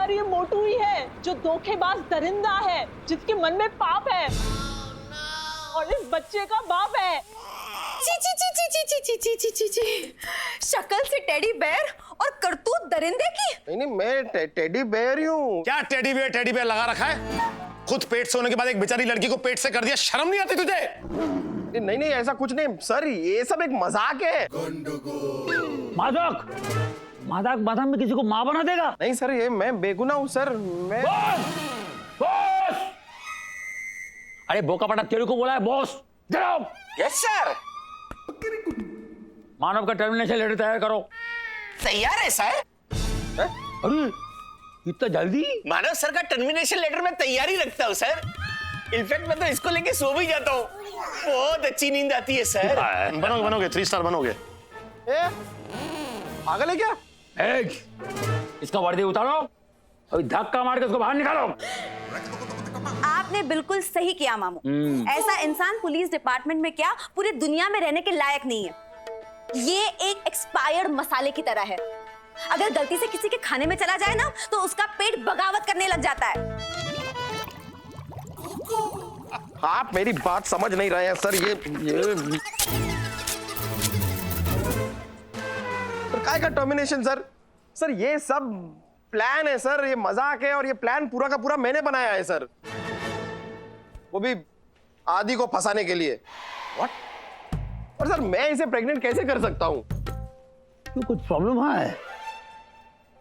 यार ये मोटू ही है जो धोखेबाज दरिंदा है, जिसके मन में पाप है और इस बच्चे का बाप है। ची ची ची ची ची ची ची ची ची ची। शक्ल से टेडी बेयर और करतूत दरिंदे की। नहीं मैं टेडी बेयर ही हूँ। क्या टेडी बेयर लगा रखा है? खुद पेट से होने के बाद एक बेचारी लड़की को पेट से कर दिया, शर्म नहीं आती तुझे? नहीं नहीं ऐसा कुछ नहीं सर, ये सब एक मजाक है। मजाक में किसी को माँ बना देगा? नहीं सर, ये मैं बेगुनाह हूँ सर। मैं बॉस! अरे बोका पटा तेरे को बोला है बॉस। जाओ। Yes sir. मानव का टर्मिनेशन लेटर तैयार करो। तैयार है सर। अरे इतना जल्दी? मानव सर का टर्मिनेशन लेटर मैं तैयारी रखता हूँ सर। इनफैक्ट मैं तो इसको लेके सो भी जाता हूँ, बहुत अच्छी नींद आती है सर। बनोगे 3 स्टार बनोगे। पागल है क्या? इसका वर्दी उतारो, अभी धक्का मार के उसको बाहर निकालो। आपने बिल्कुल सही किया मामू। ऐसा इंसान पुलिस डिपार्टमेंट में क्या पूरी दुनिया में रहने के लायक नहीं है। ये एक एक्सपायर्ड मसाले की तरह है, अगर गलती से किसी के खाने में चला जाए ना तो उसका पेट बगावत करने लग जाता है। आप मेरी बात समझ नहीं रहे हैं सर। ये काय का टर्मिनेशन सर? सर ये सब प्लान है सर, ये मजाक है और ये प्लान पूरा का पूरा मैंने बनाया है सर, वो भी आदि को फंसाने के लिए। व्हाट? और सर मैं इसे प्रेग्नेंट कैसे कर सकता हूँ? तो कुछ प्रॉब्लम है?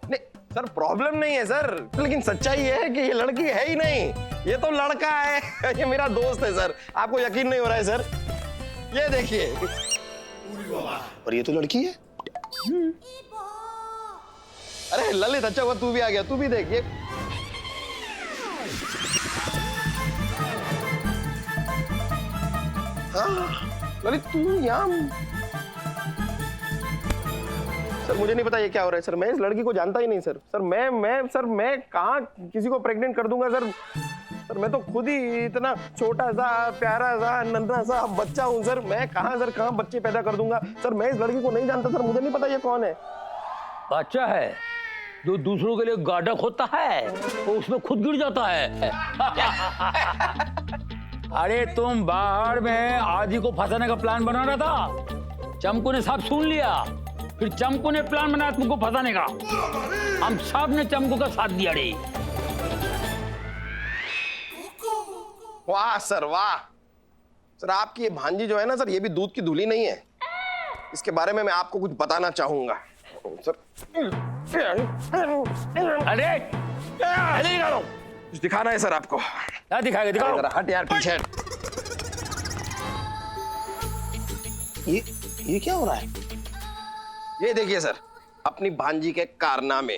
नहीं सर प्रॉब्लम नहीं है सर, लेकिन सच्चाई ये है कि ये लड़की है ही नहीं, ये तो लड़का है। ये मेरा दोस्त है सर। आपको यकीन नहीं हो रहा है सर? ये देखिए। और ये तो लड़की है। अरे ललित अच्छा हुआ तू भी आ गया, तू भी देख। ये हाँ ललित तू यहाँ। सर मुझे नहीं पता ये क्या हो रहा है सर, मैं इस लड़की को जानता ही नहीं सर। सर मैं कहाँ किसी को प्रेग्नेंट कर दूंगा सर? सर मैं तो खुद ही इतना छोटा सा प्यारा सा नन्हा सा बच्चा हूँ सर। मैं कहाँ बच्चे पैदा कर दूंगा सर? मैं इस लड़की को नहीं जानता सर, मुझे नहीं पता ये कौन है। बच्चा है जो दूसरों के लिए गाडक होता है वो उसमें खुद गिर जाता है। अरे तुम बाहर में आदि को फंसाने का प्लान बना रहा था, चमकू ने सब सुन लिया, फिर चमकू ने प्लान बनाया तुमको फंसाने का। हम सब ने चमकू का साथ दिया रे। वाह सर वाह। सर आपकी ये भांजी जो है ना सर, ये भी दूध की धुली नहीं है। इसके बारे में मैं आपको कुछ बताना चाहूंगा सर। अरे निकालो। कुछ दिखाना है सर आपको। क्या दिखाएगा? दिखाओ। जरा हट यार पीछे। ये क्या हो रहा है? ये देखिए सर अपनी भांजी के कारनामे।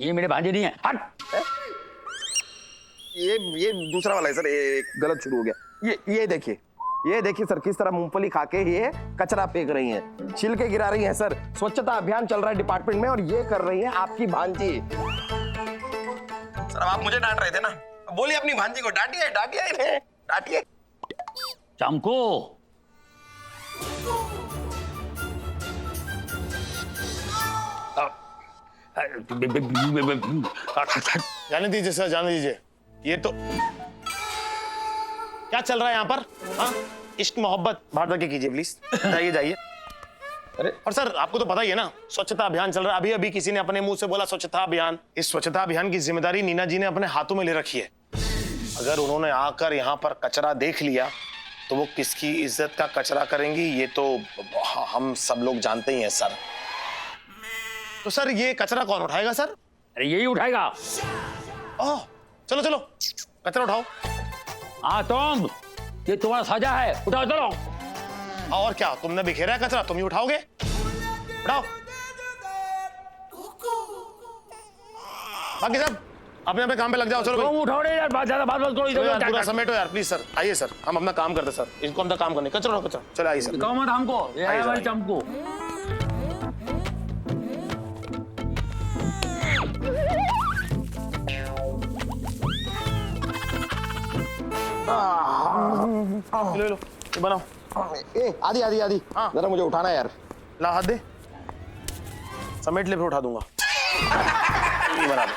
ये मेरे भांजे नहीं है, हट। ये दूसरा वाला है सर, ये गलत शुरू हो गया। ये देखिए सर किस तरह मूंगफली खा के ये कचरा फेंक रही हैं, छिलके गिरा रही हैं सर। स्वच्छता अभियान चल रहा है डिपार्टमेंट में और ये कर रही है आपकी भांजी। सर आप मुझे डांट रहे थे ना, बोलिए अपनी भांजी को डांटिए। चमको जाने दीजिए सर, जाने दीजिए। ये तो क्या चल रहा है यहाँ पर? हाँ इश्क मोहब्बत बाहर जाके कीजिए प्लीज। जाइए। अरे और सर आपको तो पता ही है ना, स्वच्छता अभियान चल रहा है। अभी अभी किसी ने अपने मुंह से बोला स्वच्छता अभियान। इस स्वच्छता अभियान की जिम्मेदारी नीना जी ने अपने हाथों में ले रखी है। अगर उन्होंने आकर यहाँ पर कचरा देख लिया तो वो किसकी इज्जत का कचरा करेंगी, ये तो हम सब लोग जानते ही हैं सर। तो सर ये कचरा कौन उठाएगा सर? अरे यही उठाएगा। ओह चलो कचरा उठाओ। हाँ तुम, ये तुम्हारा सजा है, उठाओ चलो। और क्या, तुमने बिखेरा है कचरा, तुम ही उठाओगे? उठाओ। बाकी सब अपने अपने काम पे लग जाओ। चलो तुम उठाओ रे यार, ज्यादा बात करो। यार पूरा समेटो यार प्लीज सर। आइए सर, हम अपना काम करते सर, इनको अपना काम करने। कचरा कचरा चलो आइए सर। कहो मत हमको, ये है हमारी चमकू। लो बनाओ। आदि हाँ। जरा मुझे उठाना यार। ला हाथ दे, समेट ले फिर उठा दूंगा। ये बना दो।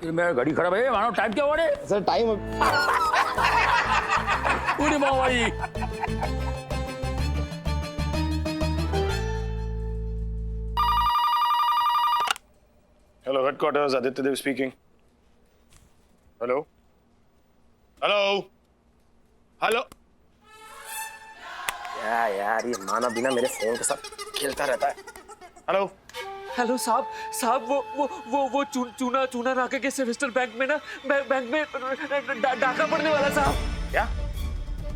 ये मेरा घड़ी खराब है मानो टाइम क्या हुआ रे सर टाइम पूरी भाई हेलो हेडक्वार्टर्स, आदित्य देव स्पीकिंग। Hello hello hello. यार ये माना बिना मेरे फोन के साथ खेलता रहता है। हेलो हेलो साहब वो चूना नाके के सेमेस्टर बैंक में ना बैंक में डाका पड़ने वाला साहब। क्या?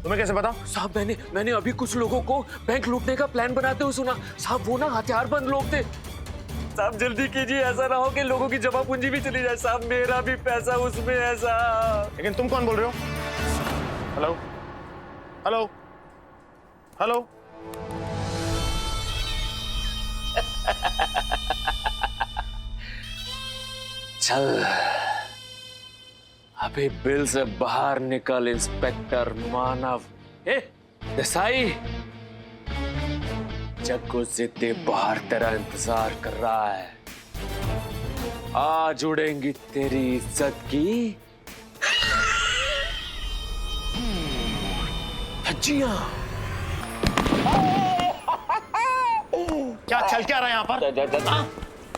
तुम्हें कैसे पता? साहब मैंने अभी कुछ लोगों को बैंक लूटने का प्लान बनाते हुए सुना। साहब वो ना हथियारबंद लोग थे। साहब जल्दी कीजिए, ऐसा ना हो कि लोगों की जमा पूंजी भी चली जाए। साहब मेरा भी पैसा उसमें है साहब। लेकिन तुम कौन बोल रहे हो? Hello hello hello. चल अभी बिल से बाहर निकल इंस्पेक्टर मानव। देसाई, जग्गू जिद्दी बाहर तेरा इंतजार कर रहा है। आज उड़ेंगी तेरी इज्जत की धज्जियां। क्या चल क्या रहा है यहाँ पर?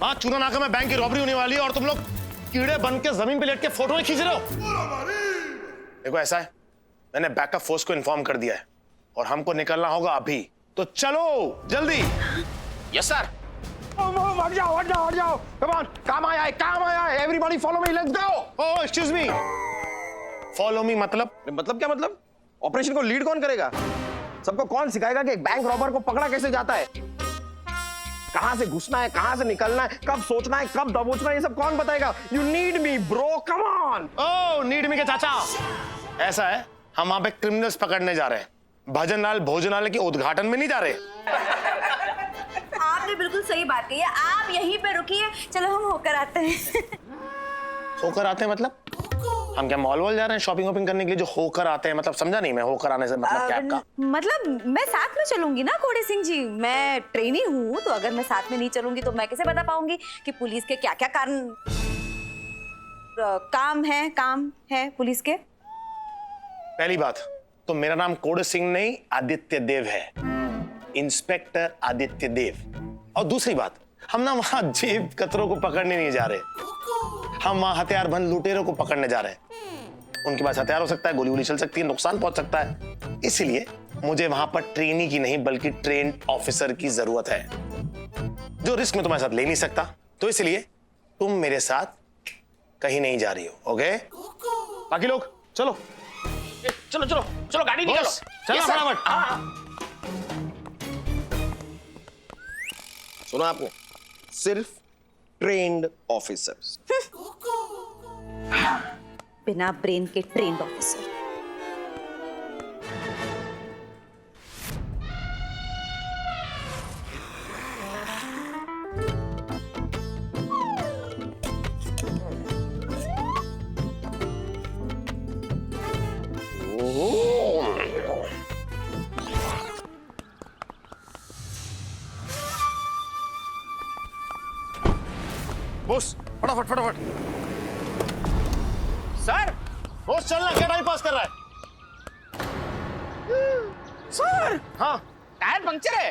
हाँ, चूना नाका में बैंक की रॉबरी होने वाली है और तुम लोग कीड़े बन के जमीन पे लेट के फोटो खींच रहे हो। देखो ऐसा है, मैंने बैकअप फोर्स को इन्फॉर्म कर दिया है और हमको निकलना होगा अभी, तो चलो जल्दी। Yes sir. हट जाओ कम ऑन, काम आया है everybody follow me, let's go. Oh excuse me, follow me मतलब क्या मतलब? ऑपरेशन को लीड कौन करेगा? सबको कौन सिखाएगा कि एक बैंक रॉबर को पकड़ा कैसे जाता है? कहां से घुसना है, कहां से निकलना है, कब सोचना है, कब दबोचना है, ये सब कौन बताएगा? You need me bro, come on. Oh need me के चाचा। ऐसा है, हम वहां पे क्रिमिनल्स पकड़ने जा रहे हैं, भजनलाल भोजनालय के उद्घाटन में नहीं जा रहे। आपने बिल्कुल सही बात कही है, आप यहीं पे रुकिए, चलो हम होकर आते हैं। होकर आते हैं मतलब? हम क्या मॉल वॉल जा रहे हैं शॉपिंग वॉपिंग करने के लिए? जो होकर आते हैं मतलब समझा नहीं मैं। होकर आने से मतलब क्या का? मतलब मैं साथ में चलूंगी ना कोड़ी सिंह जी, मैं ट्रेनी हूँ, तो अगर मैं साथ में नहीं चलूंगी तो मैं कैसे बता पाऊंगी कि पुलिस के क्या क्या काम है पुलिस के। पहली बात तो मेरा नाम कोड़े सिंह नहीं आदित्य देव है, इंस्पेक्टर आदित्य देव। और दूसरी बात, हम ना वहां जेब कतरों को पकड़ने नहीं जा रहे, हम वहां हथियारबंद लुटेरों को पकड़ने जा रहे हैं। उनके पास हथियार हो सकता है, गोली वोली चल सकती है, नुकसान पहुंच सकता है, इसलिए मुझे वहां पर ट्रेनी की नहीं बल्कि ट्रेन्ड ऑफिसर की जरूरत है, जो रिस्क में तुम्हारे साथ ले नहीं सकता। तो इसलिए तुम मेरे साथ कहीं नहीं जा रही हो, ओके? बाकी लोग चलो चलो चलो चलो गाड़ी निकालो। चलो Yes, sir. फटाफट। सुना आपने? सिर्फ ट्रेन्ड ऑफिसर्स। बिना ब्रेन के ट्रेन्ड ऑफिसर। बॉस फटाफट फटाफट। सर बॉस चलना, क्या टाइम पास कर रहा है? सर हाँ टायर पंक्चर है।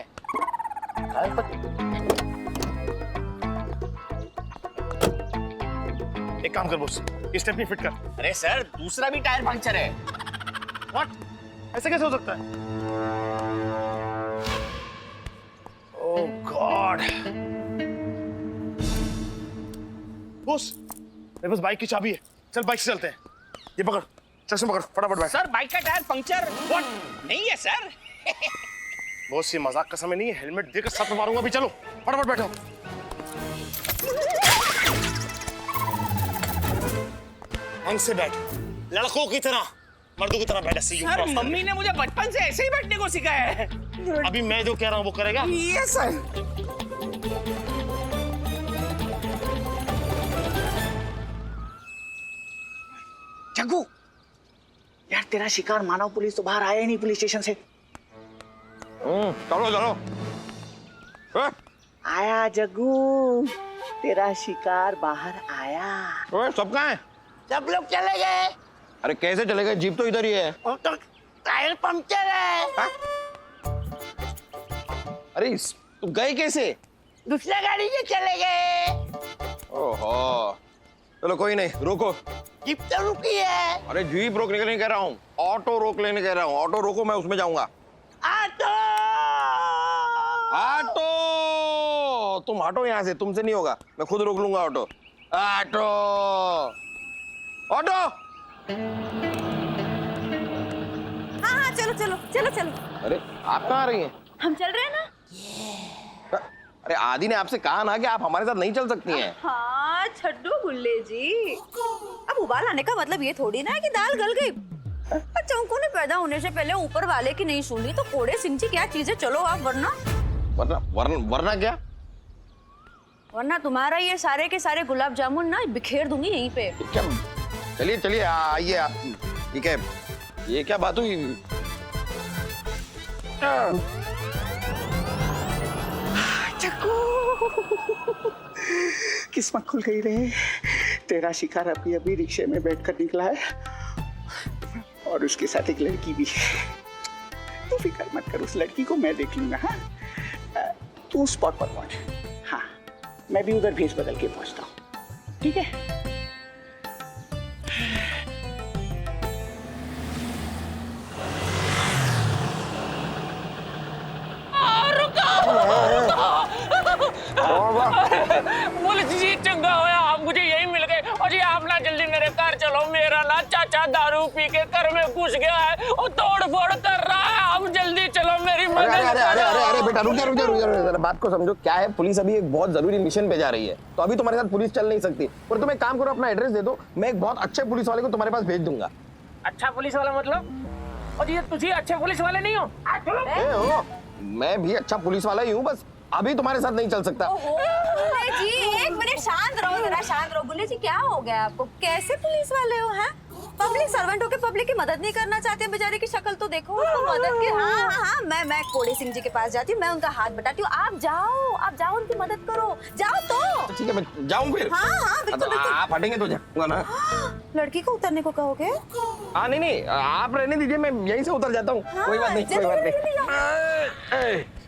एक काम कर बॉस, स्टेपनी फिट कर। अरे सर दूसरा भी टायर पंक्चर है। व्हाट? ऐसे कैसे हो सकता है? ओह गॉड। बॉस मेरे पास बाइक की चाबी है, चल बाइक से चलते हैं। ये पकड़, चश्मा पकड़, फटाफट बैठ। सर बाइक का टायर पंक्चर व्हाट? नहीं है सर। बॉस ये मजाक का समय नहीं है, हेलमेट देकर साथ में मारूंगा। अभी चलो फटाफट बैठो। ढंग से बैठ, लड़कों की तरह, मर्दों की तरह बैठ। ऐसे यूं सर क्रॉस कर। मम्मी ने मुझे बचपन से ऐसे ही बैठने को सिखाया है। अभी मैं जो कह रहा हूँ वो करेगा? Yes sir. जग्गू यार तेरा शिकार मानव पुलिस तो बाहर आया ही नहीं पुलिस स्टेशन से। चलो चलो। आया जग्गू, तेरा शिकार बाहर आया। सब कहाँ है? सब लोग चले गए। अरे कैसे चले गए? जीप तो इधर ही है। और तो टायर पंक्चर है। अरे तुम गए कैसे? दूसरा गाड़ी से चले गए। ओहो, चलो कोई नहीं, रोको। जीप तो रुकी है। अरे जीप रोकने के लिए कह रहा हूँ, ऑटो रोक लेने कह रहा हूँ। ऑटो रोको, मैं उसमें जाऊंगा। ऑटो ऑटो, तुम हटो यहाँ से, तुमसे नहीं होगा, मैं खुद रोक लूंगा ऑटो। Auto auto. हाँ हाँ चलो चलो चलो चलो। अरे आप कहाँ आ रही हैं? हम चल रहे हैं ना। अरे आदि ने आपसे कहा ना कि आप हमारे साथ नहीं चल सकती हैं। हाँ छड्डू गुल्ले जी, अब उबाल आने का मतलब ये थोड़ी ना है कि दाल गल गई। चंकू ने पैदा होने से पहले ऊपर वाले की नहीं सुनी तो कोड़े सिंह जी क्या चीजें, चलो आप। वरना वरना क्या? वरना तुम्हारा ये सारे के सारे गुलाब जामुन ना बिखेर दूंगी यहीं पे। क्या? चलिए चलिए आइए आप। ठीक है, ये क्या बात हुई? किस्मत खुल गई रे। तेरा शिकार अभी अभी रिक्शे में बैठकर निकला है और उसके साथ एक लड़की भी है। तू फिक्र मत कर, उस लड़की को मैं देख लूंगा। हाँ, तू स्पॉट पर पहुंच। हाँ, मैं भी उधर भेस बदल के पहुंचता हूँ। ठीक है? पुलिस जी चंगा होया आप मुझे यही मिल गए। और जी आप ना जल्दी मेरे घर चलो, मेरा ना चाचा दारू पी के घर में घुस गया है और तोड़ फोड़ कर रहा है। आप जल्दी चलो, मेरी मदद करो। अरे बेटा रुक जा जरा बात को समझो। क्या है, पुलिस अभी एक बहुत जरूरी मिशन पे जा रही है, तो अभी तुम्हारे साथ पुलिस चल नहीं सकती। पर तुम एक काम करो, अपना एड्रेस दे दो, मैं एक बहुत अच्छे पुलिस वाले को तुम्हारे पास भेज दूंगा। अच्छा पुलिस वाला मतलब? और ये तुझे अच्छे पुलिस वाले नहीं हो? हो, मैं भी अच्छा पुलिस वाला ही हूँ, बस अभी तुम्हारे साथ नहीं चल सकता। गुल्ले जी एक मिनट शांत रहो, जरा शांत रहो। गुल्ले जी क्या हो गया आपको? कैसे पुलिस वाले हो? हैं पब्लिक सर्वेंट हो के पब्लिक की मदद नहीं करना चाहते? बेचारे की शक्ल तो देखो, उसको मदद की। हाँ हाँ हाँ, मैं कोड़े सिंह जी के पास जाती हूँ, मैं उनका हाथ बटाती हूँ। आप जाओ उनकी मदद करो, जाओ तो। ठीक है, मैं जाऊँ फिर? हाँ हाँ बिल्कुल बिल्कुल। आप हटेंगे तो जाऊंगा ना। लड़की को उतरने को कहोगे? हाँ नहीं, आप रहने दीजिए, मैं यहीं से उतर जाता हूँ। कोई बात नहीं, कोई बात नहीं।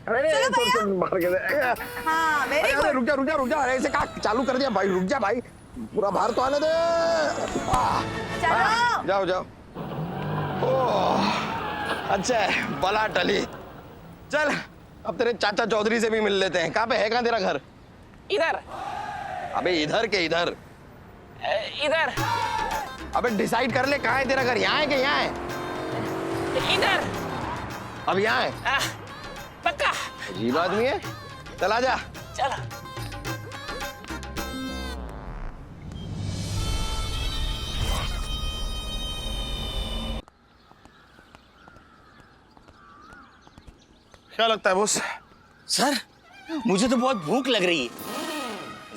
चलो भैया। मार के हाँ वेरी गुड। रुक जा। अरे ऐसे कहा चालू कर दिया भाई, रुक जा भाई, पूरा बाहर तो आने दे। चलो जाओ। ओह अच्छा है, बला टली। चल अब तेरे चाचा चौधरी से भी मिल लेते हैं। कहाँ पे है, कहाँ तेरा घर? इधर। अबे इधर के इधर? इधर। अबे डिसाइड कर ले, कहाँ है तेरा घर? यहाँ है कि यहाँ है? इधर। अब यहाँ है? पक्का? अजीब आदमी है। चल आजा। चलो। क्या लगता है बॉस? सर मुझे तो बहुत भूख लग रही है।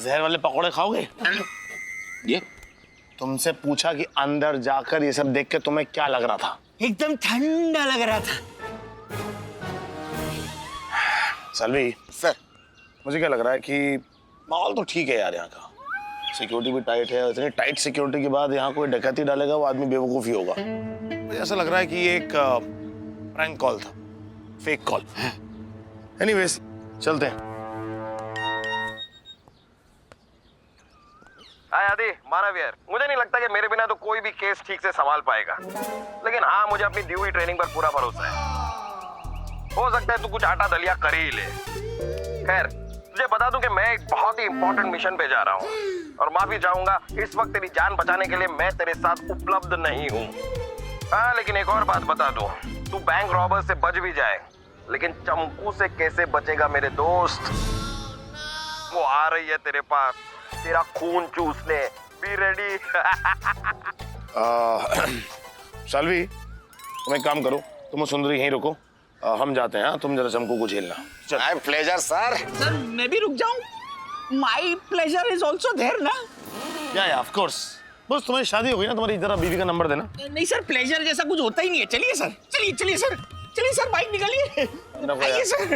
जहर वाले पकौड़े खाओगे? ये तुमसे पूछा कि अंदर जाकर ये सब देख के तुम्हें क्या लग रहा था? एकदम ठंडा लग रहा था। सलवी सर मुझे क्या लग रहा है कि माहौल तो ठीक है यार, यहाँ का सिक्योरिटी भी टाइट है। इतनी टाइट सिक्योरिटी के बाद यहाँ कोई डकैती डालेगा वो आदमी बेवकूफ़ी होगा। मुझे ऐसा लग रहा है कि ये एक प्रैंक कॉल था, फेक कॉल। एनीवेज चलते हैं। हाय आदि, मानव यार, मुझे नहीं लगता कि मेरे बिना तो कोई भी केस ठीक से संभाल पाएगा, लेकिन हाँ मुझे अपनी दी हुई ट्रेनिंग पर पूरा भरोसा है। हो सकता है तू कुछ आटा दलिया कर ही ले। खैर तुझे बता दूं कि मैं एक बहुत ही इंपॉर्टेंट मिशन पे जा रहा हूँ और माफी चाहूंगा, इस वक्त तेरी जान बचाने के लिए मैं तेरे साथ उपलब्ध नहीं हूँ। हाँ लेकिन एक और बात बता दूं, तू बैंक रॉबर से बच भी जाए, लेकिन चंकू से कैसे बचेगा मेरे दोस्त? वो आ रही है तेरे पास, तेरा खून चूसने। Be ready. शालवी तुम एक काम करो, तुम सुंदरी यहीं रुको, हम जाते हैं। हाँ तुम जरा चंकू को झेलना। My pleasure sir. सर मैं भी रुक जाऊं? My pleasure is also there ना? या ऑफ कोर्स, बस तुम्हारी शादी हो गई ना, तुम्हारी जरा बीवी का नंबर देना। नहीं सर, प्लेजर जैसा कुछ होता ही नहीं है। चलिए सर, चलिए चलिए सर, चलिए सर, बाइक निकालिए, आइए सर।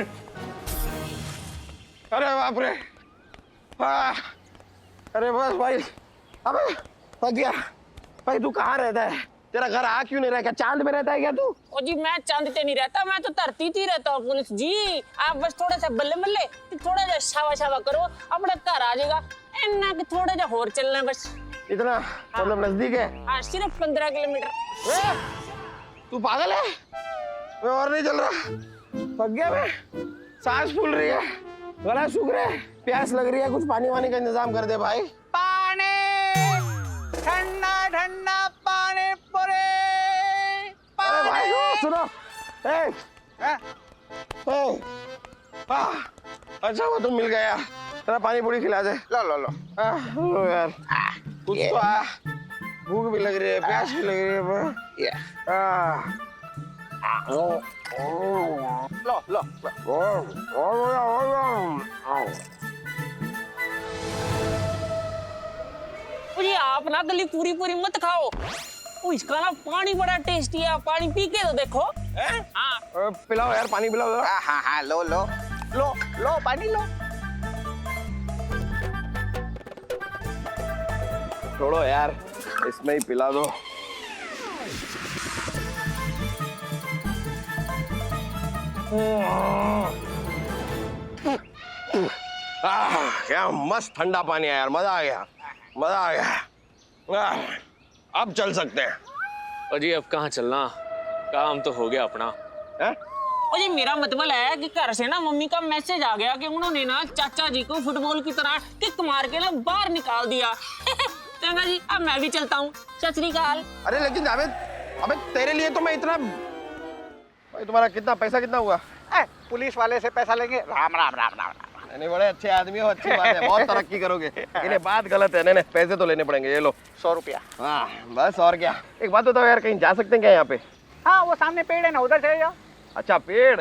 अरे बाप रे, अरे बस भाई, अबे थक गया भाई। तू कहाँ रहता है? तेरा घर आ क्यों नहीं रहा? क्या चांद में रहता है क्या तू? ओ जी मैं चांद पे नहीं रहता, मैं तो धरती थी रहता हूँ पुलिस जी। आप बस थोड़ा सा बल्ले बल्ले, थोड़ा सा शावा शावा करो, अपना घर आ जाएगा। इन्ना कि थोड़ा सा और चलना है बस। इतना मतलब नजदीक है? हाँ सिर्फ 15 किलोमीटर। तू पागल है? मैं और नहीं चल रहा, थक गया मैं। सांस फूल रही है, गला सूख रहा है, प्यास लग रही है। कुछ पानी वानी का इंतजाम कर दे भाई। पानी, ठंडा ठंडा पानी पूरे। अरे भाई सुनो, अच्छा वो तुम मिल गया, तेरा पानी पूरी खिला दे। लो लो लो, लो यार, कुछ तो भूख भी लग रही है, प्यास भी लग रही है। लो लो, जी आप ना गली पूरी पूरी मत खाओ, ओ इसका ना पानी बड़ा टेस्टी है, पानी पी के तो देखो। हाँ पिलाओ यार, पानी पिलाओ। हाँ हाँ, लो लो लो लो, पानी लो। छोड़ो यार, इसमें ही पिला दो। क्या मस्त ठंडा पानी है यार, मजा आ गया, मजा आ गया। अब चल सकते हैं। अजी अब कहाँ चलना, काम तो हो गया अपना। हैं? ओ जी मेरा मतलब है कि घर से ना मम्मी का मैसेज आ गया कि उन्होंने ना चाचा जी को फुटबॉल की तरह किक मार के ना बाहर निकाल दिया। चंगा जी अब मैं भी चलता हूँ, सत श्री अकाल। अरे लेकिन जावेद, अबे तेरे लिए तो मैं इतना, भाई तुम्हारा कितना पैसा कितना हुआ? पुलिस वाले से पैसा लेंगे। राम राम राम राम राम। नहीं बड़े अच्छे आदमी हो, अच्छी बात है, बहुत तरक्की करोगे। ये बात गलत है, नहीं पैसे तो लेने पड़ेंगे, ये लो 100 रुपया। हाँ बस, और क्या। एक बात बताओ यार, कहीं जा सकते हैं क्या यहाँ पे? हाँ वो सामने पेड़ है ना, उधर चले जाओ। अच्छा पेड़,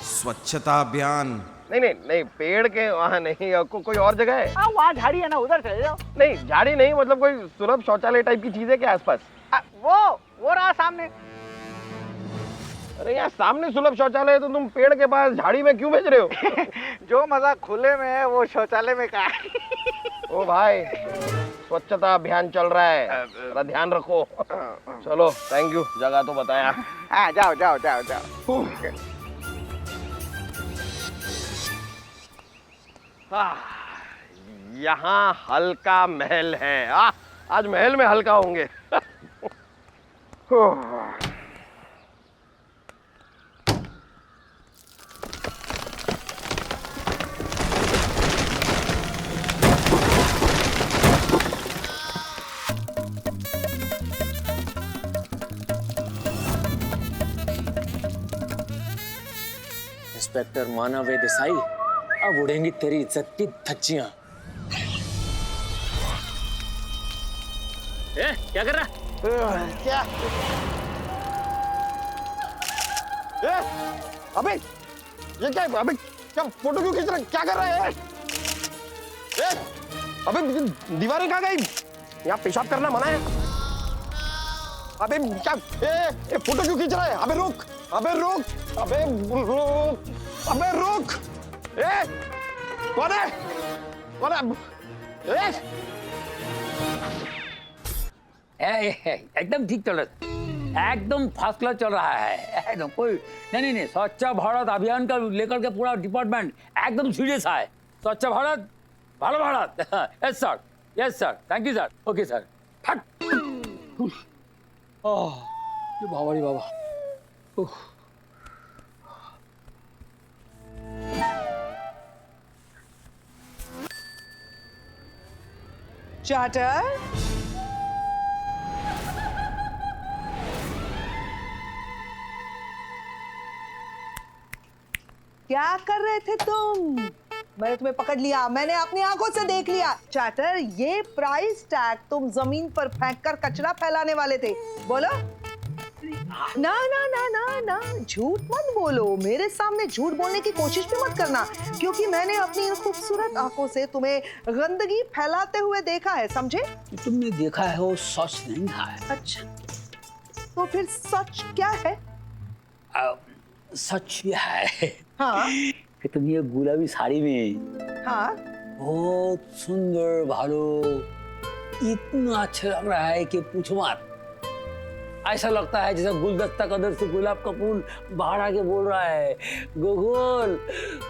स्वच्छता अभियान। नहीं नहीं नहीं, पेड़ के वहाँ नहीं, कोई और जगह है? हाँ वहाँ झाड़ी है ना, उधर चले जाओ। नहीं झाड़ी नहीं, मतलब कोई सुलभ शौचालय टाइप की चीज है क्या आसपास? वो रहा सामने। अरे यार सामने सुलभ शौचालय है तो तुम पेड़ के पास झाड़ी में क्यों भेज रहे हो? जो मजा खुले में है वो शौचालय में कहाँ है? ओ भाई, स्वच्छता अभियान चल रहा है, थोड़ा ध्यान रखो। चलो थैंक यू, जगह तो बताया। हाँ जाओ जाओ जाओ जाओ। यहाँ हल्का महल है। आज महल में हल्का होंगे। इंस्पेक्टर मानव देसाई, अब उड़ेंगी तेरी इज्जत की धज्जियां। क्या कर रहा? क्या? अबे ये क्या? अबे क्या फोटो क्यों खींच रहा है? क्या कर रहा है? अबे दीवारें कहाँ गई? यहाँ पेशाब करना मना है। अबे क्या? फोटो क्यों खींच रहा है? अबे रुक, अबे रुक, अबे रुक, अबे रुक। कौन है? कौन है? एकदम ठीक चल रहा है, एकदम फर्स्ट क्लास चल रहा है, एकदम कोई नहीं नहीं। स्वच्छ भारत अभियान का लेकर के पूरा डिपार्टमेंट एकदम सीरियस है। स्वच्छ Bharat, Bharat Bharat. Yes sir, yes sir, thank you sir, okay sir. ये बाबा रे बाबा। चार्टर, क्या कर रहे थे तुम? मैंने तुम्हें पकड़ लिया, मैंने अपनी आंखों से देख लिया। चार्टर, ये प्राइस टैग तुम जमीन पर फेंक कर कचरा फैलाने वाले थे, बोलो। ना ना ना ना ना, झूठ मत बोलो, मेरे सामने झूठ बोलने की कोशिश भी मत करना, क्योंकि मैंने अपनी इन खूबसूरत आंखों से तुम्हें गंदगी फैलाते हुए देखा है, समझे? तुमने देखा है वो सच नहीं है। अच्छा, तो फिर सच क्या है? सच ये है हाँ कि तुम ये गुलाबी साड़ी में हाँ, बहुत सुंदर, भालो, इतना अच्छा लग रहा है कि पूछो मत। ऐसा लगता है जैसे गुलदस्ता का अंदर से गुलाब का फूल बाहर आके बोल रहा है, गुगल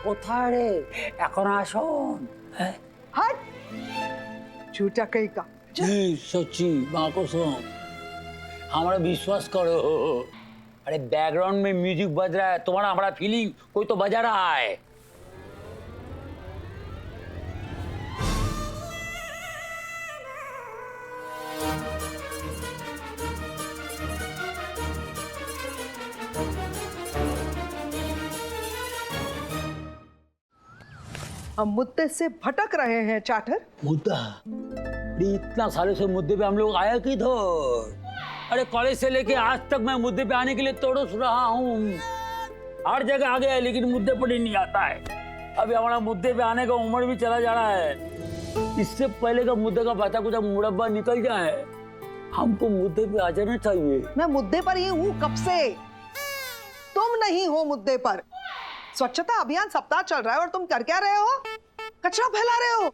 कोথায় রে এখন আসুন। हट, झूठा कहीं का। जी सच्ची माँ कसम, हमारा विश्वास करो। अरे बैकग्राउंड में म्यूजिक बज रहा है, तुम्हारा हमारा फीलिंग कोई तो बजा रहा है। हम मुद्दे से भटक रहे हैं चाटर। मुद्दा? अरे इतना सालों से मुद्दे पे हम लोग आया की तो। अरे कॉलेज से लेके आज तक मैं मुद्दे पे आने के लिए तड़प रहा हूँ। हर जगह आ गया है लेकिन मुद्दे पर ही नहीं आता है। अभी हमारा मुद्दे पे आने का उम्र भी चला जा रहा है। इससे पहले का मुद्दे का बचा कुछ मुरब्बा निकल जाए, हमको मुद्दे पे आ जाना चाहिए। मैं मुद्दे पर ही हूँ कब से, तुम नहीं हो मुद्दे पर। स्वच्छता अभियान सप्ताह चल रहा है और तुम कर क्या रहे हो? कचरा फैला रहे हो।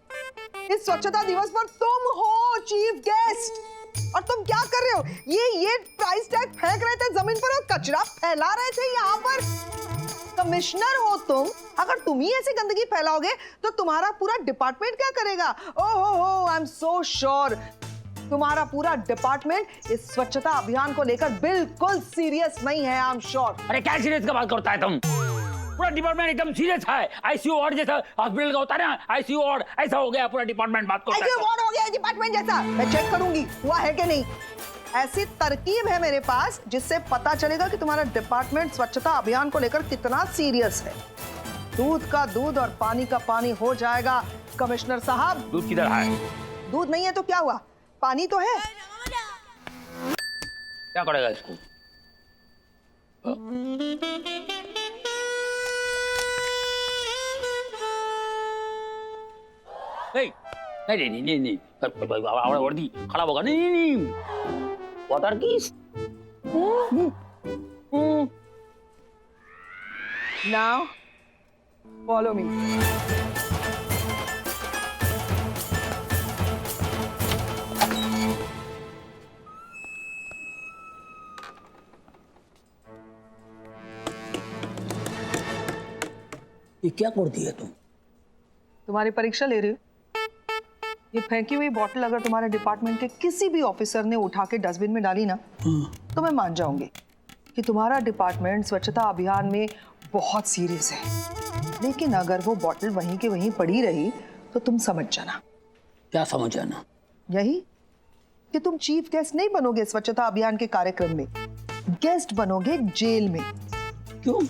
इस स्वच्छता दिवस पर तुम हो चीफ गेस्ट और तुम क्या कर रहे हो? ये प्राइस टैग फेंक रहे थे जमीन पर और कचरा फैला रहे थे यहाँ पर। कमिश्नर हो तुम, अगर तुम ही ऐसी गंदगी फैलाओगे तो तुम्हारा पूरा डिपार्टमेंट क्या करेगा? ओहो, आई एम सो श्योर तुम्हारा पूरा डिपार्टमेंट इस स्वच्छता अभियान को लेकर बिल्कुल सीरियस नहीं है। I am sure. अरे क्या सीरियस का बात करता है तुम? पूरा डिपार्टमेंट एकदम सीरियस है। आईसीयू वार्ड जैसा हॉस्पिटल का होता है ना, आईसीयू वार्ड ऐसा हो गया पूरा डिपार्टमेंट। बात करता है आईसीयू वार्ड हो गया डिपार्टमेंट जैसा। मैं चेक करूंगी हुआ है कि नहीं। ऐसी तरकीब है मेरे पास जिससे पता चलेगा कि तुम्हारा डिपार्टमेंट स्वच्छता अभियान को लेकर कितना सीरियस है। दूध का दूध और पानी का पानी हो जाएगा कमिश्नर साहब। दूध किधर है? दूध नहीं है तो क्या हुआ, पानी तो है। क्या करेगा इसको? नहीं हमारा वर्दी खराब होगा। नहीं वाटर किस। Now follow me. ये क्या कर दिया तुम? तुम्हारी परीक्षा ले रही हो। ये फेंकी हुई बोतल अगर तुम्हारे डिपार्टमेंट के किसी भी ऑफिसर ने उठा के डस्टबिन में डाली ना तो मैं मान जाऊंगी कि तुम्हारा डिपार्टमेंट स्वच्छता अभियान में बहुत सीरियस है। लेकिन अगर वो बोतल वहीं के वहीं पड़ी रही तो तुम समझ जाना। क्या समझ जाना? यही कि तुम चीफ गेस्ट नहीं बनोगे स्वच्छता अभियान के कार्यक्रम में, गेस्ट बनोगे जेल में। क्यों?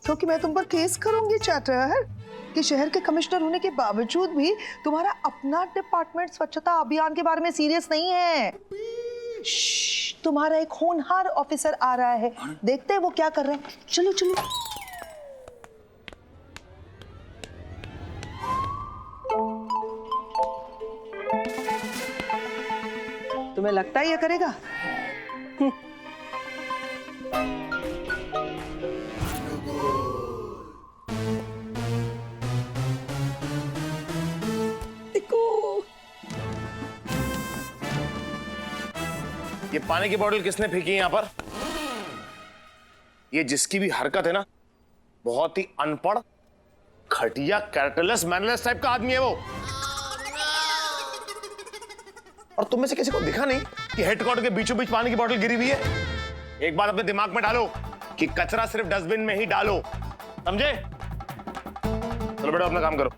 क्योंकि मैं तुम पर केस करूंगी चाटर कि शहर के कमिश्नर होने के बावजूद भी तुम्हारा अपना डिपार्टमेंट स्वच्छता अभियान के बारे में सीरियस नहीं है। तुम्हारा एक होनहार ऑफिसर आ रहा है, देखते हैं वो क्या कर रहे हैं। चलो चलो। तुम्हें लगता है ये करेगा? ये पानी की बोतल किसने फेंकी है यहाँ पर? ये जिसकी भी हरकत है ना, बहुत ही अनपढ़, घटिया, कैरेक्टरलेस, मैनरलेस टाइप का आदमी है वो। और तुम में से किसी को दिखा नहीं कि हेडक्वार्टर के बीचों बीच पानी की बोतल गिरी हुई है? एक बात अपने दिमाग में डालो कि कचरा सिर्फ डस्टबिन में ही डालो, समझे? चलो बेटा अपना काम करो।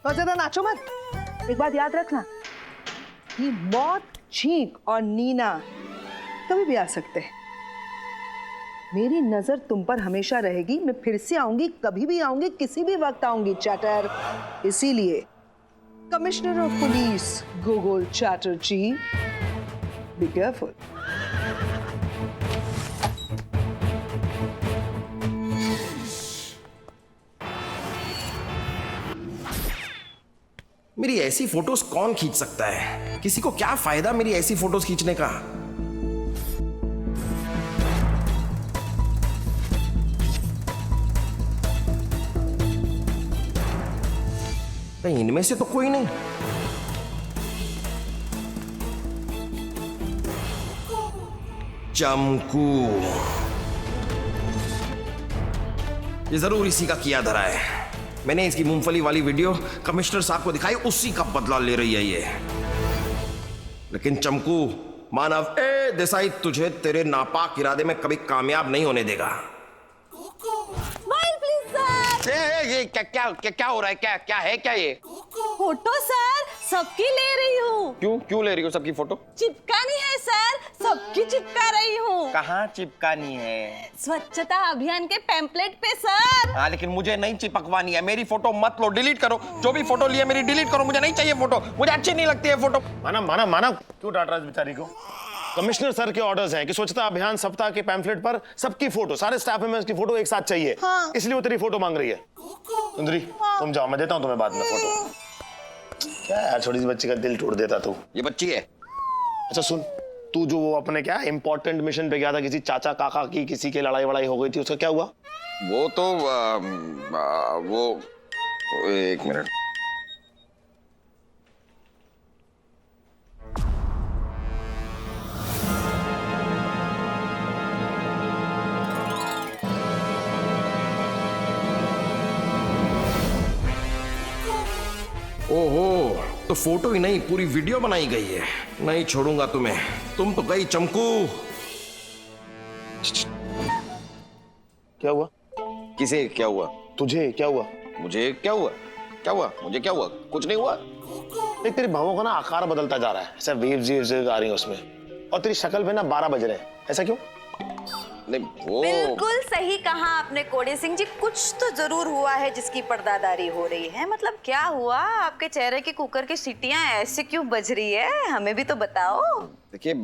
और ज्यादा नाचो मत। एक बात याद रखना कि मौत, छींक और नीना कभी भी आ सकते हैं। मेरी नजर तुम पर हमेशा रहेगी। मैं फिर से आऊंगी, कभी भी आऊंगी, किसी भी वक्त आऊंगी चाटर। इसीलिए Commissioner of Police Gogol Chatterjee, be careful. मेरी ऐसी फोटोज कौन खींच सकता है? किसी को क्या फायदा मेरी ऐसी फोटोज खींचने का? कहीं इनमें से तो कोई नहीं। चमकू, ये जरूर इसी का किया धरा है। मैंने इसकी मूंगफली वाली वीडियो कमिश्नर साहब को दिखाई, उसी का बदला ले रही है ये। लेकिन चमकू, मानव ए देसाई तुझे तेरे नापाक इरादे में कभी कामयाब नहीं होने देगा। Smile please sir. ये क्या हो रहा है? क्या है ये? फोटो सर, सबकी ले रही हूँ। क्यों ले रही हो सबकी फोटो? चिपकानी है सर, सबकी चिपका रही हूँ। कहाँ चिपकानी है? स्वच्छता अभियान के पैम्पलेट पे सर। हाँ, लेकिन मुझे नहीं चिपकवानी है। मेरी फोटो मत लो, डिलीट करो। जो भी फोटो लिया मेरी डिलीट करो। मुझे नहीं चाहिए फोटो, मुझे अच्छी नहीं लगती है फोटो। माना क्यों डांट रहा है बेचारी को? कमिश्नर सर के ऑर्डर्स हैं कि स्वच्छता अभियान सप्ताह के पैम्फलेट पर सबकी फोटो, सारे स्टाफ मेंबर्स की फोटो एक साथ चाहिए। हाँ। इसलिए वो तेरी फोटो मांग रही है। सुंदरी, तुम जाओ, मैं देता हूँ तुम्हें बाद में फोटो। क्या यार, छोटी सी बच्ची का दिल तोड़ देता तू। ये बच्ची है। अच्छा सुन, तू जो वो अपने क्या इंपॉर्टेंट मिशन पे गया था, किसी चाचा काका की किसी की लड़ाई वड़ाई हो गई थी, उसका क्या हुआ? वो तो वो एक मिनट। ओहो, तो फोटो ही नहीं पूरी वीडियो बनाई गई है। नहीं छोड़ूंगा तुम्हें। तुम तो गई चमकू। क्या हुआ? किसे क्या हुआ? तुझे क्या हुआ? मुझे क्या हुआ? मुझे क्या हुआ? कुछ नहीं हुआ। देख, तेरी भावों का ना आकार बदलता जा रहा है, ऐसा वेव्स आ रही है उसमें, और तेरी शक्ल पे ना 12 बज रहे हैं। ऐसा क्यों? नहीं वो बिल्कुल सही कहा आपने कोड़े सिंह जी, कुछ तो जरूर हुआ है जिसकी पर्दादारी हो रही है। मतलब क्या हुआ? आपके चेहरे की कुकर की सीटियां ऐसे क्यों बज रही है? हमें भी तो बताओ। देखिए,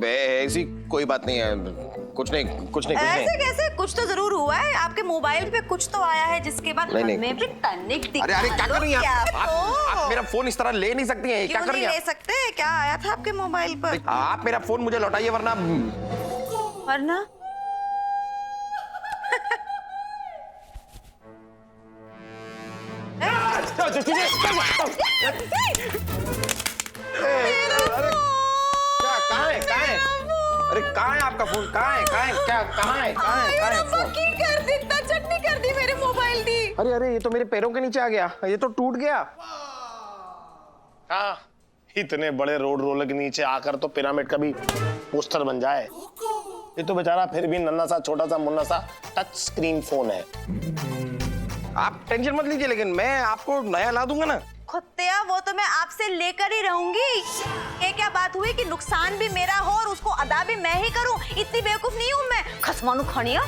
ऐसी कोई बात नहीं है। कुछ नहीं। ऐसे कैसे? कुछ तो जरूर हुआ है। आपके मोबाइल पे कुछ तो आया है जिसके बाद नहीं, हमें भी टनिक दिखा। अरे क्या कर रही हैं आप? क्या तो? आप मेरा फोन इस तरह ले नहीं सकती हैं। क्या क्यों कर रही नहीं हैं ले सकते? क्या आया था आपके मोबाइल पर? आप मेरा फोन मुझे लौटाइए वरना वरना कहाँ है? अरे कहाँ है आपका फोन? कहाँ है? कर दी, चटनी कर दी मेरे मोबाइल दी। अरे ये तो मेरे पैरों के नीचे आ गया, ये तो टूट गया। हाँ, इतने बड़े रोड रोलर के नीचे आकर तो पिरामिड का भी पोस्टर बन जाए। ये तो बेचारा फिर भी नन्हा सा छोटा सा मुन्ना सा टच स्क्रीन फोन है। आप टेंशन मत लीजिए, लेकिन मैं आपको नया ला दूंगा ना। खुत्तिया, वो तो मैं आपसे लेकर ही रहूंगी। ये क्या बात हुई कि नुकसान भी मेरा हो और उसको अदा भी मैं ही करूं? इतनी बेवकूफ नहीं हूं मैं। खसमानू खड़िया।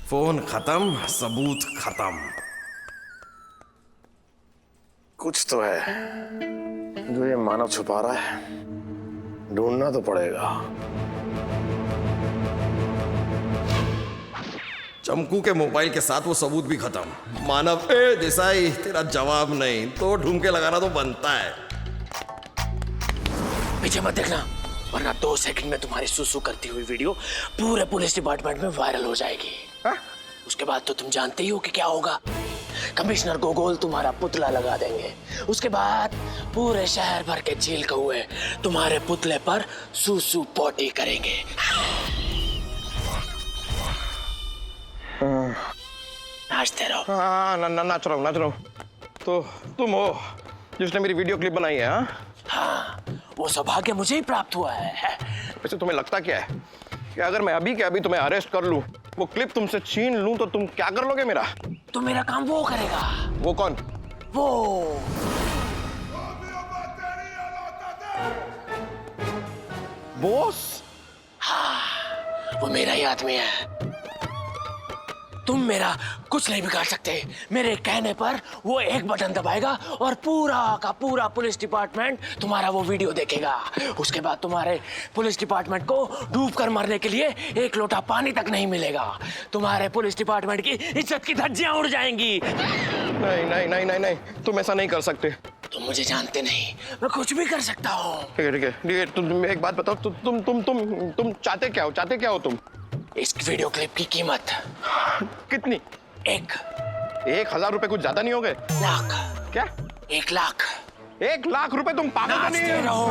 फोन खत्म, सबूत खत्म। कुछ तो है जो ये मानव छुपा रहा है, ढूंढना तो पड़ेगा। चमकू के मोबाइल के साथ वो सबूत भी खत्म। मानव ए देसाई, तेरा जवाब नहीं तो ढूंढ के लगाना तो बनता है। पीछे मत देखना, वरना 2 सेकंड में तुम्हारी सुसु करती हुई वीडियो पूरे पुलिस डिपार्टमेंट में वायरल हो जाएगी। उसके बाद तो तुम जानते ही हो कि क्या होगा। कमिश्नर गोगोल तुम्हारा पुतला लगा देंगे। उसके बाद पूरे शहर भर के झील कौए तुम्हारे पुतले पर सुसु पोटी करेंगे। नाचते रहो। हाँ, नाच रहा हूँ। तो तुम हो जिसने मेरी वीडियो क्लिप बनाई है? हाँ, वो सौभाग्य मुझे ही प्राप्त हुआ है। वैसे तुम्हें लगता क्या है कि अगर मैं अभी के अभी तुम्हें अरेस्ट कर लूं, वो क्लिप तुमसे छीन लूं, तो तुम क्या कर लोगे मेरा? तो मेरा काम वो करेगा। वो कौन? वो बॉस? वो मेरा ही आदमी है। तुम मेरा कुछ नहीं बिगाड़ सकते। मेरे कहने पर वो एक बटन दबाएगा और पूरा का पूरा पुलिस डिपार्टमेंट तुम्हारा वो वीडियो देखेगा। उसके बाद तुम्हारे पुलिस डिपार्टमेंट को डूब कर मरने के लिए एक लोटा पानी तक नहीं मिलेगा। तुम्हारे पुलिस डिपार्टमेंट की इज्जत की धज्जियां उड़ जाएंगी। नहीं नहीं नहीं नहीं नहीं, तुम ऐसा नहीं कर सकते। तुम मुझे जानते नहीं, मैं कुछ भी कर सकता हूँ। ठीक है ठीक है ठीक है, तुम एक बात बताओ, तुम चाहते क्या हो? चाहते क्या हो तुम? इस वीडियो क्लिप की कीमत कितनी? 1,000 रुपए कुछ ज्यादा नहीं हो गए? लाख। क्या? 1 लाख। 1 लाख रुपए? तुम पागल तो नहीं नाचते रहो।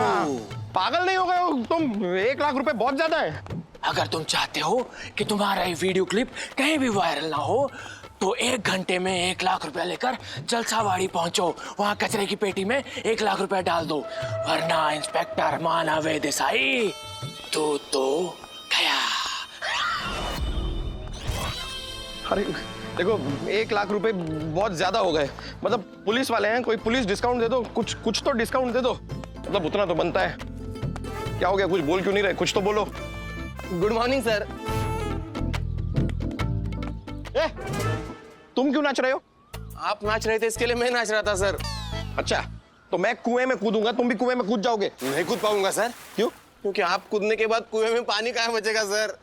पागल नहीं हो गए हो तुम? 1 लाख रुपए बहुत ज्यादा है। अगर तुम चाहते हो कि तुम्हारा ये वीडियो क्लिप कहीं भी वायरल ना हो तो 1 घंटे में 1 लाख रुपया लेकर जलसावाड़ी पहुंचो। वहां कचरे की पेटी में 1 लाख रुपया डाल दो, वरना इंस्पेक्टर मानव देसाई तू तो गया। अरे देखो, 1 लाख रुपए बहुत ज्यादा हो गए। मतलब पुलिस वाले हैं, कोई पुलिस डिस्काउंट दे दो, कुछ तो डिस्काउंट दे दो। मतलब उतना तो बनता है। क्या हो गया? कुछ बोल क्यों नहीं रहे? कुछ तो बोलो। Good morning sir. तुम क्यों नाच रहे हो? आप नाच रहे थे इसके लिए मैं नाच रहा था सर। अच्छा, तो मैं कुएं में कूदूंगा, तुम भी कुएं में कूद जाओगे? नहीं कूद पाऊंगा सर। क्यों? क्योंकि आप कूदने के बाद कुएं में पानी कहाँ बचेगा सर।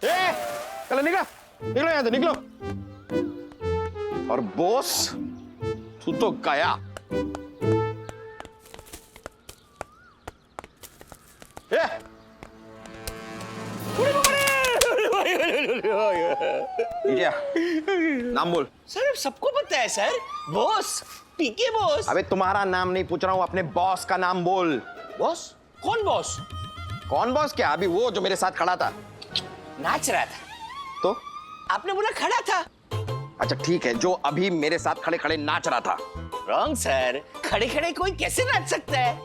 चलो निकलो यहाँ से, निकलो। और बॉस, तू तो गया। क्या नाम बोल? सर सबको पता है सर, बॉस, पीके बॉस। अबे तुम्हारा नाम नहीं पूछ रहा हूँ, अपने बॉस का नाम बोल। बॉस? कौन बॉस? कौन बॉस? क्या अभी वो जो मेरे साथ खड़ा था? नाच रहा था। तो आपने बोला खड़ा था। अच्छा ठीक है, जो अभी मेरे साथ खड़े खड़े नाच रहा था। रॉन्ग सर, खड़े खड़े कोई कैसे नाच सकता है?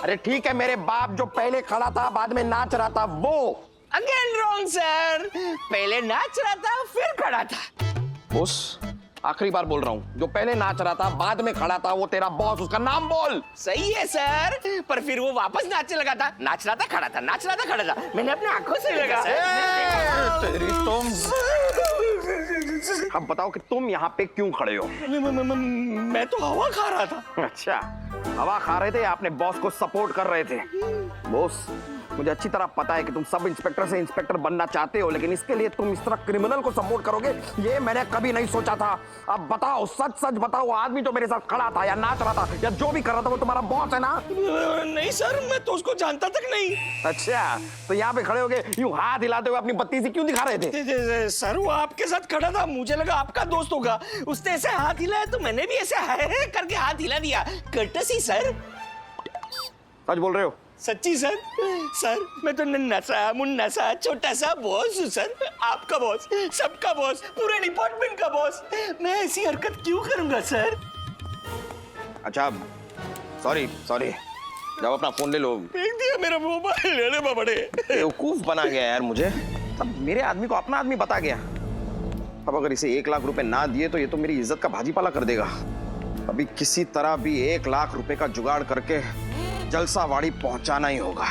अरे ठीक है, मेरे बाप जो पहले खड़ा था बाद में नाच रहा था वो। अगेन रॉन्ग सर, पहले नाच रहा था फिर खड़ा था। बॉस, आखिरी बार बोल रहा हूँ, जो पहले नाच रहा था बाद में खड़ा था वो तेरा बॉस, उसका नाम बोल। सही है सर, पर फिर वो वापस नाचने लगा था। नाच रहा था खड़ा था, नाच रहा था खड़ा था, मैंने अपने आंखों से देखा सर। तेरी तुम। अब बताओ कि तुम यहाँ पे क्यों खड़े हो? मैं तो हवा खा रहा था। अच्छा, हवा खा रहे थे या अपने बॉस को सपोर्ट कर रहे थे? बॉस, मुझे अच्छी तरह पता है कि तुम सब इंस्पेक्टर से इंस्पेक्टर बनना चाहते हो, लेकिन इसके लिए तुम इस तरह क्रिमिनल को सपोर्ट करोगे ये मैंने कभी नहीं सोचा था। अब बताओ, सच सच बताओ, आदमी जो मेरे साथ खड़ा था या नाच रहा था या जो भी कर रहा था वो तुम्हारा बॉस है ना? नहीं सर, मैं तो उसको जानता तक नहीं। अच्छा, तो यहाँ पे खड़े होके यूं हाथ हिलाते हुए अपनी बत्ती से क्यों दिखा रहे थे? सर वो आपके साथ खड़ा था, मुझे लगा आपका दोस्त होगा। उसने ऐसे हाथ हिलाया तो मैंने भी ऐसे है करके हाथ हिला दिया। Courtesy sir. सच बोल रहे हो? सच्ची सर। सर मैं तो नन्हा सा मुन्ना सा छोटा सा बॉस हूँ सर, आपका बॉस, सबका बॉस, पूरे डिपार्टमेंट का बॉस। मैं ऐसी हरकत क्यों करूंगा सर? अच्छा, सॉरी, जाओ अपना फोन ले लो। फेंक दिया मेरा मोबाइल। अरे बाबड़े, बेवकूफ बना गया यार मुझे। अब मेरे आदमी को अपना आदमी बता गया। अब अगर इसे 1 लाख रुपए ना दिए तो ये तो मेरी इज्जत का भाजीपाला कर देगा। अभी किसी तरह भी 1 लाख रुपए का जुगाड़ करके जलसावाड़ी पहुंचाना ही होगा।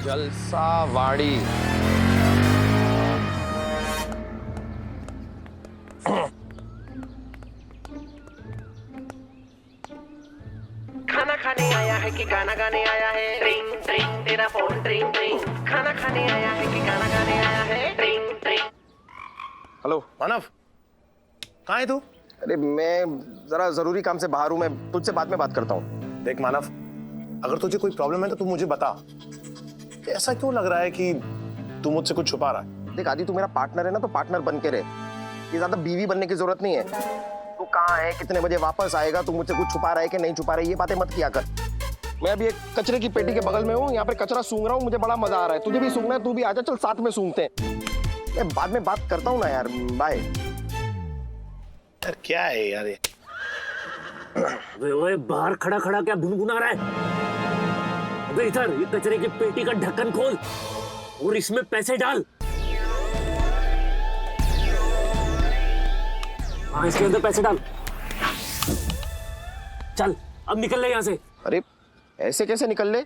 जलसावाड़ी। खाना खाने आया है कि गाना गाने आया है? ट्रिंग ट्रिंग तेरा फोन ट्रिंग ट्रिंग। खाना खाने आया है कि गाना गाने आया है? ट्रिंग ट्रिंग। हेलो मानव, कहाँ है तू? अरे मैं जरा जरूरी काम से बाहर हूँ, मैं तुझसे बाद में बात करता हूँ। देख मानव, अगर तुझे कोई प्रॉब्लम है तो तू मुझे बता। ऐसा क्यों लग रहा है कि तू मुझसे कुछ छुपा रहा है? देख आदि, तू मेरा पार्टनर है ना, तो पार्टनर बन के रहे। ये ज्यादा बीवी बनने की जरूरत नहीं है। तू कहाँ है, कितने बजे वापस आएगा, तू मुझसे कुछ छुपा रहा है कि नहीं छुपा रहा है, ये बातें मत किया कर। मैं अभी एक कचरे की पेटी के बगल में हूँ, यहाँ पे कचरा सूंघ रहा हूँ, मुझे बड़ा मजा आ रहा है। तुझे भी सूंघना है, तू भी आजा, चल साथ में सूंघते हैं। मैं बाद में बात करता हूँ ना यार, बाय। यार क्या है यार ये? ओए बाहर खड़ा खड़ा क्या भुनभुना रहा है? अबे इधर ये कचरे की पेटी का ढक्कन खोल और इसमें पैसे डाल। हाँ, इसके अंदर पैसे डाल। चल अब निकल ले यहाँ से। अरे ऐसे कैसे निकल ले?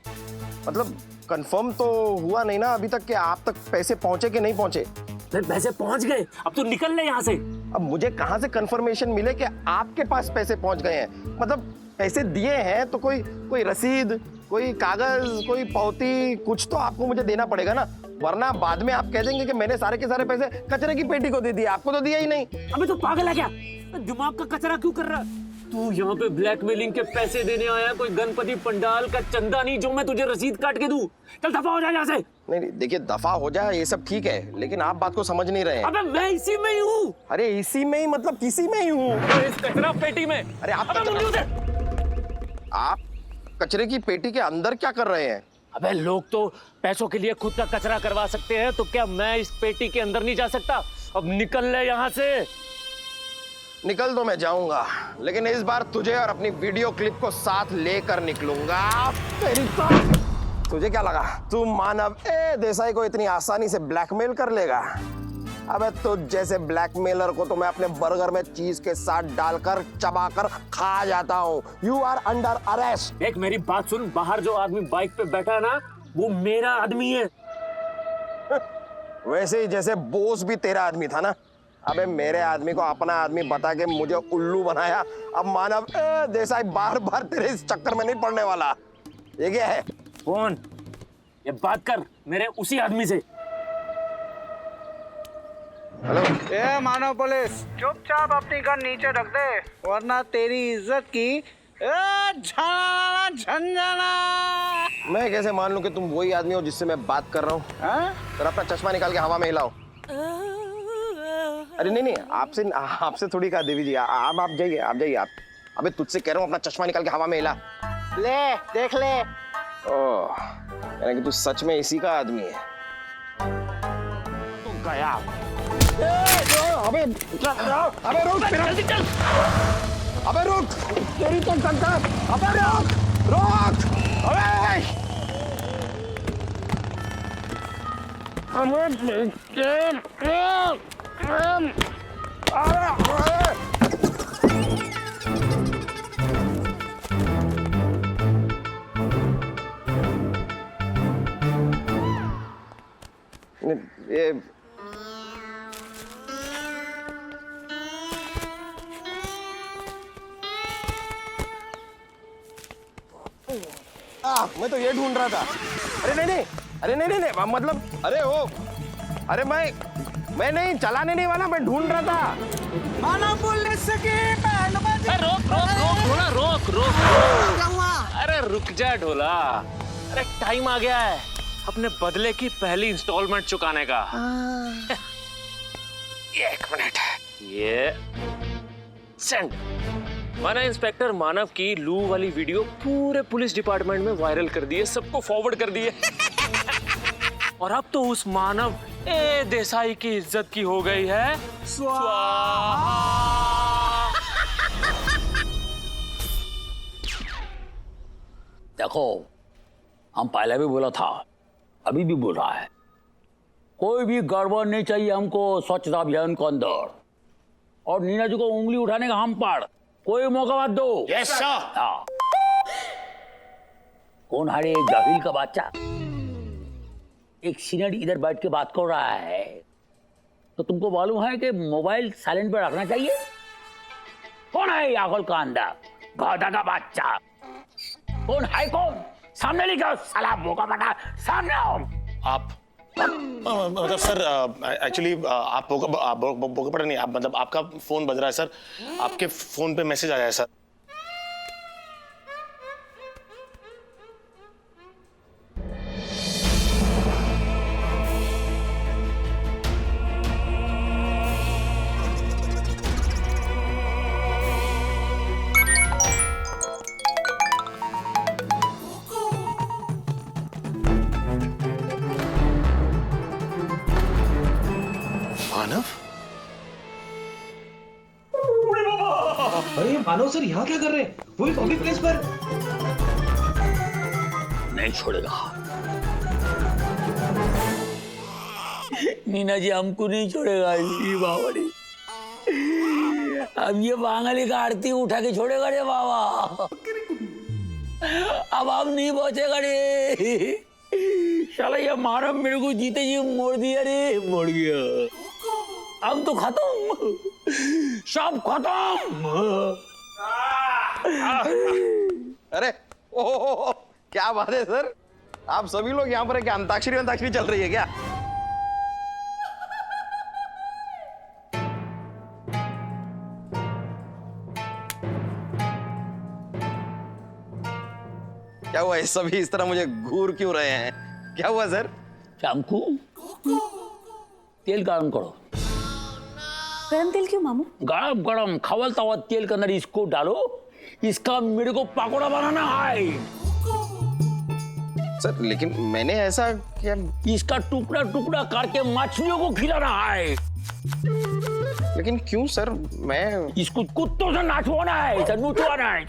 मतलब कंफर्म तो हुआ नहीं ना अभी तक कि आप तक पैसे पहुंचे कि नहीं पहुंचे। पैसे पहुंच गए, अब तो निकल ले यहाँ से। अब मुझे कहां से कंफर्मेशन मिले कि आपके पास पैसे पहुंच गए हैं? मतलब पैसे दिए हैं तो कोई रसीद, कोई कागज, कोई पावती, कुछ तो आपको मुझे देना पड़ेगा ना, वरना बाद में आप कह देंगे कि मैंने सारे के सारे पैसे कचरे की पेटी को दे दिए, आपको तो दिया ही नहीं। अबे तो पागल है क्या? दिमाग का कचरा क्यों कर रहा है? तू यहाँ पे ब्लैकमेलिंग के पैसे देने आया, कोई गणपति पंडाल का चंदा नहीं जो मैं तुझे रसीद काट के दूं। चल दफा हो जा यहाँ से। नहीं देखिए, दफा हो जाए ये सब ठीक है, लेकिन आप बात को समझ नहीं रहे हैं। अबे मैं इसी में ही हूँ। अरे इसी में ही मतलब किसी में ही हूँ? इस कचरा पेटी में। अरे आप कचरे की पेटी के अंदर क्या कर रहे हैं? अबे लोग तो पैसों के लिए खुद का कचरा करवा सकते हैं, तो क्या मैं इस पेटी के अंदर नहीं जा सकता? अब निकल ले यहाँ से। निकल तो मैं जाऊंगा, लेकिन इस बार तुझे और अपनी वीडियो क्लिप को साथ लेकर निकलूंगा। तुझे क्या लगा तू मानव देसाई को इतनी आसानी से ब्लैकमेल कर लेगा? अबे तुझ जैसे ब्लैकमेलर को तो मैं अपने बर्गर में चीज के साथ डालकर चबाकर खा जाता हूँ। You are under arrest. देख मेरी बात सुन, बाहर जो आदमी बाइक पे बैठा है ना, वो मेरा आदमी है। वैसे ही जैसे बोस भी तेरा आदमी था ना। अबे मेरे आदमी को अपना आदमी बता के मुझे उल्लू बनाया। अब मानव देसाई बार बार तेरे इस चक्कर में नहीं पड़ने वाला। ये क्या है? कौन? ये बात कर मेरे उसी आदमी से। हेलो। ए मानव पुलिस, चुपचाप अपनी गन नीचे रख दे, वरना तेरी इज्जत की झंझना। मैं कैसे मान लूं कि तुम वही आदमी हो जिससे मैं बात कर रहा हूँ? तो अपना चश्मा निकाल के हवा में हिलाओ। अरे नहीं, आपसे थोड़ी कहा देवी जी, आप जाइए, आप जाइए। आप अबे तुझसे कह रहा हूँ, अपना चश्मा निकाल के हवा में हिला। ले देख ले। ओह, यानी कि तू सच में इसी का आदमी है। तू गया। अबे रुक, जल्दी चल। अबे रुक, तेरी तो टक्कर। अबे रुक, ये मैं तो ये ढूंढ रहा था। अरे नहीं, मतलब अरे मैं नहीं चलाने नहीं वाला, मैं ढूंढ रहा था। मानव पुलिस की बैंडबाजी। रोक। अरे रुक जा ढोला। अरे टाइम आ गया है अपने बदले की पहली इंस्टॉलमेंट चुकाने का। एक मिनट। ये सेंड। मैंने इंस्पेक्टर मानव की लू वाली वीडियो पूरे पुलिस डिपार्टमेंट में वायरल कर दी है, सबको फॉरवर्ड कर दी है। और अब तो उस मानव देसाई की इज्जत की हो गई है स्वाहा। देखो, हम पहले भी बोला था, अभी भी बोल रहा है, कोई भी गड़बड़ नहीं चाहिए हमको स्वच्छता अभियान के अंदर। और नीना जी को उंगली उठाने का हम पाड़, कोई मौका मत दो। Yes sir. हाँ। कौन है ये जाहिल का बच्चा? एक सीनियर इधर बैठ के बात कर रहा है, तो तुमको मालूम है कि मोबाइल साइलेंट पे रखना चाहिए? कौन है यागल का अंदर गधा का बच्चा? कौन है? कौन? सामने लिखो साला भोगा बटा, सामने आओ। आप मतलब सर एक्चुअली आप बोका पड़ा नहीं, आप मतलब आपका फोन बज रहा है सर, आपके फोन पे मैसेज आया है सर। मानव? अरे मानव सर यहाँ क्या कर रहे हैं? वो भी पब्लिक प्लेस पर। नहीं छोड़ेगा नीना जी, हमको नहीं छोड़ेगा ये बावड़ी। अब ये बांगली का आरती उठा के छोड़ेगा रे बाबा। अब हम नहीं पहुंचेगा रे। साला ये मानव मेरे को जीते जी मोड़ दिया रे, मोड़ गया। हम तो खत्म, सब खत्म। अरे ओह, क्या बात है सर, आप सभी लोग यहाँ पर क्या अंताक्षरी चल रही है क्या? क्या हुआ, इस सभी इस तरह मुझे घूर क्यों रहे हैं? क्या हुआ सर? चमकू, तेल गरम करो। गरम तेल क्यों मामू? गरम गरम खवलता हुआ तेल के अंदर इसको डालो, इसका मेरे को पकौड़ा बनाना है। सर लेकिन मैंने ऐसा क्या? इसका टुकड़ा टुकड़ा करके मछलियों को खिलाना है। लेकिन क्यों सर? मैं इसको कुत्तों से नाचवाना है, इसे नुचवाना है।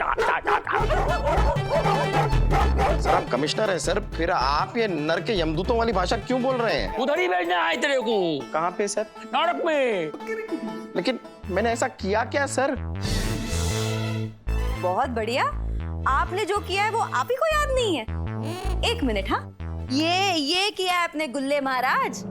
सर आप कमिश्नर हैं सर, फिर आप ये नर के यमदूतों वाली भाषा क्यों बोल रहे हैं? उधर ही भेजना है तेरे को। कहाँ पे सर? नरक में। लेकिन मैंने ऐसा किया क्या सर? बहुत बढ़िया, आपने जो किया है वो आप ही को याद नहीं है? एक मिनट, हाँ, ये किया है अपने गुल्ले महाराज।